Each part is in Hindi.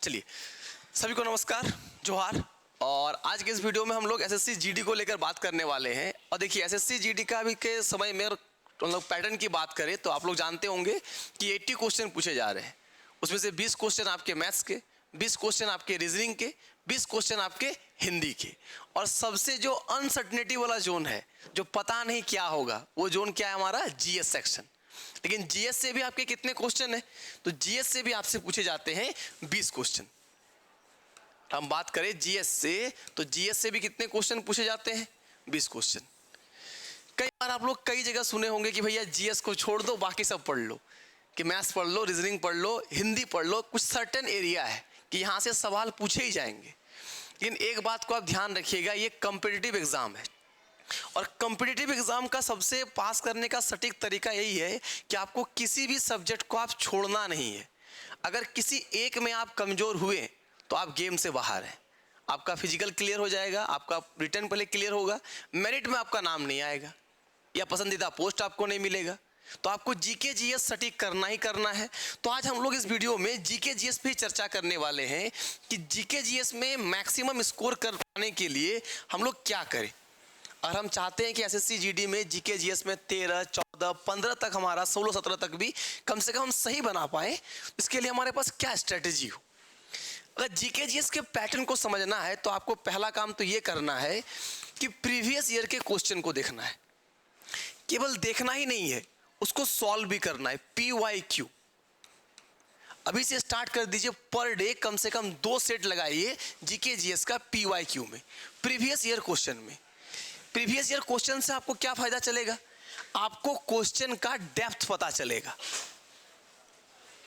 चलिए, सभी को नमस्कार, जोहार। और आज के इस वीडियो में हम लोग एसएससी जीडी को लेकर बात करने वाले हैं। और देखिए, एसएससी जीडी का अभी के समय में हम लोग पैटर्न की बात करें तो आप लोग जानते होंगे कि 80 क्वेश्चन पूछे जा रहे हैं। उसमें से 20 क्वेश्चन आपके मैथ्स के, 20 क्वेश्चन आपके रीजनिंग के, 20 क्वेश्चन आपके हिंदी के। और सबसे जो अनसर्टनिटी वाला जोन है, जो पता नहीं क्या होगा, वो जोन क्या है? हमारा जीएस सेक्शन। लेकिन जीएस से भी आपके कितने क्वेश्चन हैं? तो जीएस से भी आपसे पूछे जाते हैं 20 क्वेश्चन। हम बात करें जीएस से, तो जीएस से भी कितने क्वेश्चन पूछे जाते हैं? 20 क्वेश्चन। कई बार आप लोग कई जगह सुने होंगे कि भैया जीएस को छोड़ दो, बाकी सब पढ़ लो, कि मैथ्स पढ़ लो, रीजनिंग पढ़ लो, हिंदी पढ़ लो। कुछ सर्टेन एरिया है कि यहाँ से सवाल पूछे ही जाएंगे। लेकिन एक बात को आप ध्यान रखिएगा, ये कॉम्पिटिटिव एग्जाम है। और कॉम्पिटिटिव एग्जाम का सबसे पास करने का सटीक तरीका यही है कि आपको किसी भी सब्जेक्ट को आप छोड़ना नहीं है। अगर किसी एक में आप कमजोर हुए तो आप गेम से बाहर हैं। आपका फिजिकल क्लियर हो जाएगा, आपका रिटर्न पहले क्लियर होगा, मेरिट में आपका नाम नहीं आएगा या पसंदीदा पोस्ट आपको नहीं मिलेगा। तो आपको जीके जीएस सटीक करना ही करना है। तो आज हम लोग इस वीडियो में जीके जीएस पे चर्चा करने वाले हैं कि जीके जीएस में मैक्सिमम स्कोर कर पाने के लिए हम लोग क्या करें। और हम चाहते हैं कि एसएससी जीडी में जीके जीएस में 13, 14, 15 तक, हमारा 16, 17 तक भी कम से कम हम सही बना पाए। इसके लिए हमारे पास क्या स्ट्रेटेजी हो। अगर जीके जीएस के पैटर्न को समझना है तो आपको पहला काम तो ये करना है कि प्रीवियस ईयर के क्वेश्चन को देखना है। केवल देखना ही नहीं है, उसको सॉल्व भी करना है। PYQ अभी से स्टार्ट कर दीजिए। पर डे कम से कम 2 सेट लगाइए जीके जीएस का PYQ में, प्रीवियस ईयर क्वेश्चन में। प्रीवियस ईयर क्वेश्चन से आपको क्या फायदा चलेगा? आपको क्वेश्चन का डेप्थ पता चलेगा।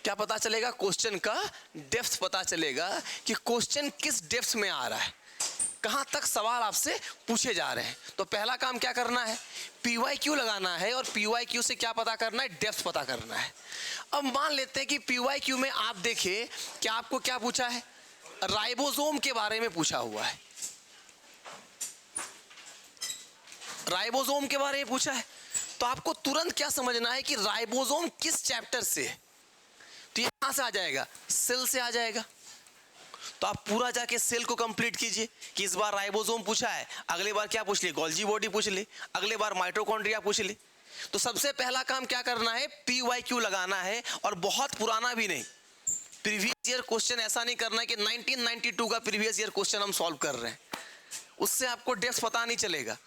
क्या पता चलेगा? क्वेश्चन का डेप्थ पता चलेगा कि क्वेश्चन किस डेप्थ में आ रहा है, कहां तक सवाल आपसे पूछे जा रहे हैं। तो पहला काम क्या करना है? PYQ लगाना है। और PYQ से क्या पता करना है? डेप्थ पता करना है। अब मान लेते हैं कि PYQ में आप देखें कि आपको क्या पूछा है? राइबोसोम के बारे में पूछा हुआ है। राइबोसोम के बारे में पूछा है, तो आपको तुरंत क्या समझना है कि राइबोसोम किस चैप्टर से है। तो ये कहां से आ जाएगा? सेल से आ जाएगा। तो आप पूरा जाके सेल को कंप्लीट कीजिए कि इस बार राइबोसोम पूछा है, अगले बार क्या पूछ ले? गोल्जी बॉडी पूछ ले, अगले बार माइटोकॉन्ड्रिया पूछ ले। तो सबसे पहला काम क्या करना है? PYQ लगाना है। और बहुत पुराना भी नहीं, प्रीवियस ईयर क्वेश्चन ऐसा नहीं करना है कि 1992 का प्रीवियस ईयर क्वेश्चन हम सॉल्व कर रहे हैं, उससे आपको डेप्थ पता नहीं चलेगा।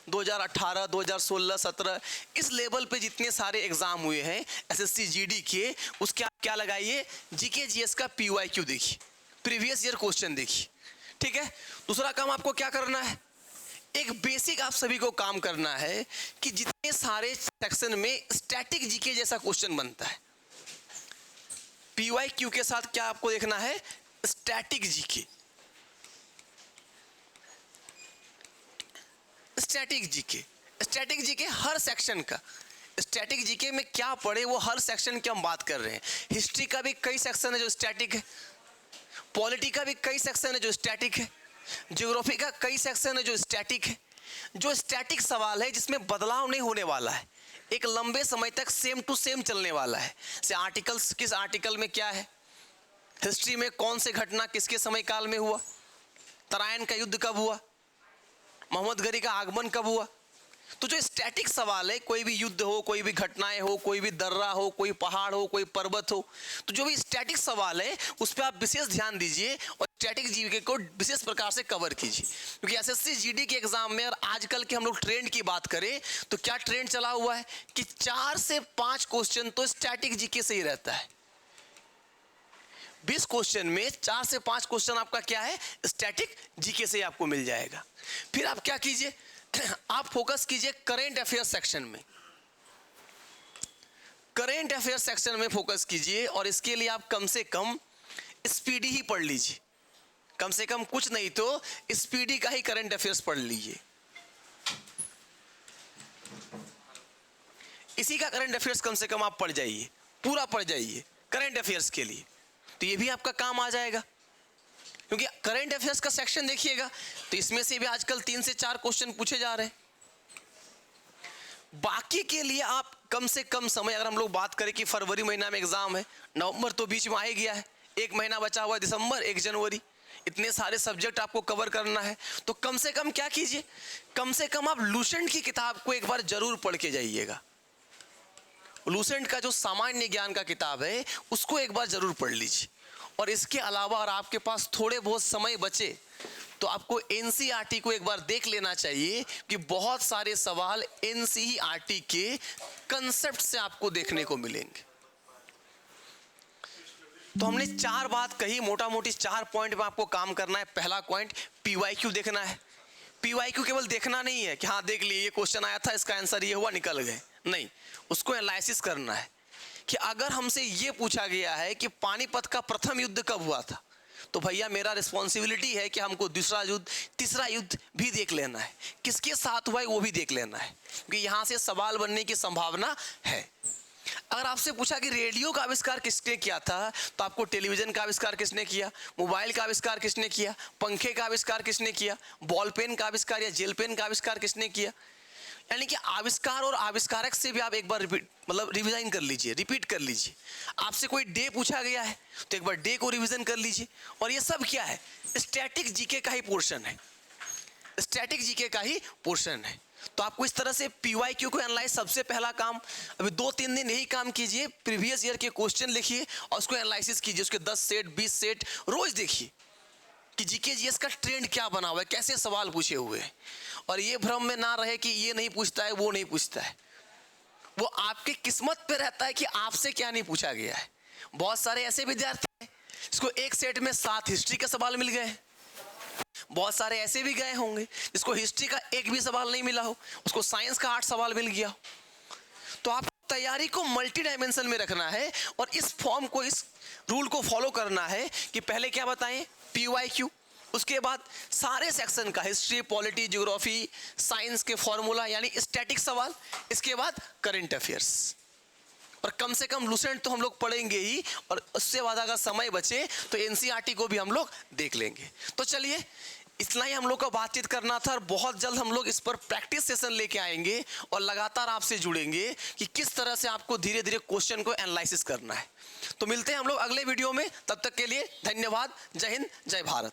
2018, 2016, 17 इस लेवल पे जितने सारे एग्जाम हुए हैं एसएससी जीडी के, उसके आप क्या लगाइए? जीके जीएस का PYQ देखिए, प्रीवियस ईयर क्वेश्चन देखिए। ठीक है। दूसरा काम आपको क्या करना है? एक बेसिक आप सभी को काम करना है कि जितने सारे सेक्शन में स्टैटिक जीके जैसा क्वेश्चन बनता है, PYQ के साथ क्या आपको देखना है? Static GK. स्टैटिक जीके हर सेक्शन का। स्टैटिक जीके में क्या पढ़े वो हर सेक्शन की हम बात कर रहे हैं। हिस्ट्री का भी कई सेक्शन है जो स्टैटिक है, पॉलिटी का भी कई सेक्शन है जो स्टैटिक है, ज्योग्राफी का कई सेक्शन है जो स्टैटिक है। जो स्टैटिक सवाल है जिसमें बदलाव नहीं होने वाला है, एक लंबे समय तक सेम टू सेम चलने वाला है। जैसे आर्टिकल्स, किस आर्टिकल में क्या है, हिस्ट्री में कौन से घटना किसके समय काल में हुआ, तराइन का युद्ध कब हुआ, मोहम्मद गनी का आगमन कब हुआ। तो जो स्टैटिक सवाल है, कोई भी युद्ध हो, कोई भी घटनाएं हो, कोई भी दर्रा हो, कोई पहाड़ हो, कोई पर्वत हो, तो जो भी स्टैटिक सवाल है उस पर आप विशेष ध्यान दीजिए और स्टैटिक जीके को विशेष प्रकार से कवर कीजिए। क्योंकि एसएससी जीडी के एग्जाम में, और आजकल के हम लोग ट्रेंड की बात करें तो क्या ट्रेंड चला हुआ है कि 4 से 5 क्वेश्चन तो स्टैटिक जीके से ही रहता है। 20 क्वेश्चन में 4 से 5 क्वेश्चन आपका क्या है? स्टैटिक जीके से आपको मिल जाएगा। फिर आप क्या कीजिए? आप फोकस कीजिए करेंट अफेयर सेक्शन में। करेंट अफेयर सेक्शन में फोकस कीजिए। और इसके लिए आप कम से कम स्पीडी ही पढ़ लीजिए। कम से कम कुछ नहीं तो स्पीडी का ही करंट अफेयर्स पढ़ लीजिए। इसी का करंट अफेयर्स कम से कम आप पढ़ जाइए, पूरा पढ़ जाइए करंट अफेयर्स के लिए। तो ये भी आपका काम आ जाएगा। क्योंकि करंट अफेयर्स का सेक्शन देखिएगा तो इसमें से भी आजकल 3 से 4 क्वेश्चन पूछे जा रहे हैं। बाकी के लिए आप कम से कम समय, अगर हम लोग बात करें कि फरवरी महीना में एग्जाम है, नवंबर तो बीच में आ ही गया है, एक महीना बचा हुआ है, दिसंबर, 1 जनवरी, इतने सारे सब्जेक्ट आपको कवर करना है। तो कम से कम क्या कीजिए, कम से कम आप लूसेंट की किताब को एक बार जरूर पढ़ के जाइएगा। लूसेंट का जो सामान्य ज्ञान का किताब है उसको एक बार जरूर पढ़ लीजिए। और इसके अलावा अगर आपके पास थोड़े बहुत समय बचे तो आपको एनसीईआरटी को एक बार देख लेना चाहिए कि बहुत सारे सवाल एनसीईआरटी के कंसेप्ट से आपको देखने को मिलेंगे। तो हमने 4 बात कही, मोटा मोटी 4 पॉइंट में आपको काम करना है। पहला पॉइंट पीवाईक्यू देखना है। पीवाईक्यू केवल देखना नहीं है कि हाँ देख लिए ये क्वेश्चन आया था, इसका आंसर ये हुआ, निकल गए, नहीं, उसको एनालिसिस करना है कि अगर हमसे ये पूछा गया है कि पानीपत का प्रथम युद्ध कब हुआ था, तो भैया मेरा रिस्पॉन्सिबिलिटी है कि हमको दूसरा युद्ध, तीसरा युद्ध भी देख लेना है, किसके साथ हुआ है वो भी देख लेना है, क्योंकि यहाँ से सवाल बनने की संभावना है। अगर आपसे पूछा कि रेडियो का आविष्कार किसने किया था, तो आपको टेलीविजन का आविष्कार किसने किया, मोबाइल का आविष्कार किसने किया, पंखे का आविष्कार किसने किया, बॉल पेन का आविष्कार या जेल पेन का आविष्कार किसने किया। यानी कि आविष्कार और आविष्कारक से भी आप एक बार रिविजन कर लीजिए, रिपीट कर लीजिए। आपसे कोई डे पूछा गया है तो एक बार डे को रिवीजन कर लीजिए। और ये सब क्या है, स्टैटिक जीके का ही पोर्शन है, स्टैटिक जीके का ही पोर्शन है। तो आपको इस तरह से पीवाईक्यू को एनालाइज, सबसे पहला काम अभी 2-3 दिन यही काम कीजिए, प्रीवियस ईयर के क्वेश्चन लिखिए और उसको एनालिसिस कीजिए, उसके 10 सेट 20 सेट रोज देखिए कि जीके जीएस का ट्रेंड क्या बना हुआ है, कैसे सवाल पूछे हुए हैं। और ये भ्रम में ना रहे कि ये नहीं पूछता है, वो नहीं पूछता है, वो आपकी किस्मत पे रहता है कि आपसे क्या नहीं पूछा गया है। बहुत सारे ऐसे विद्यार्थी हैं जिसको एक सेट में 7 हिस्ट्री के सवाल मिल गए, बहुत सारे ऐसे भी गए होंगे जिसको हिस्ट्री का एक भी सवाल नहीं मिला हो, उसको साइंस का 8 सवाल मिल गया। तो आप तैयारी को मल्टी डायमेंशन में रखना है और इस फॉर्म को, इस रूल को फॉलो करना है कि पहले क्या बताएं, पीवाईक्यू, उसके बाद सारे सेक्शन का हिस्ट्री, पॉलिटी, ज्योग्राफी, साइंस के फॉर्मूला यानी स्टैटिक सवाल, इसके बाद करंट अफेयर्स। और कम से कम लूसेंट तो हम लोग पढ़ेंगे ही, और उससे बाद अगर समय बचे तो एनसीईआरटी को भी हम लोग देख लेंगे। तो चलिए, इतना ही हम लोग को बातचीत करना था और बहुत जल्द हम लोग इस पर प्रैक्टिस सेशन लेके आएंगे और लगातार आपसे जुड़ेंगे कि किस तरह से आपको धीरे धीरे क्वेश्चन को एनालिसिस करना है। तो मिलते हैं हम लोग अगले वीडियो में, तब तक के लिए धन्यवाद। जय हिंद, जय भारत।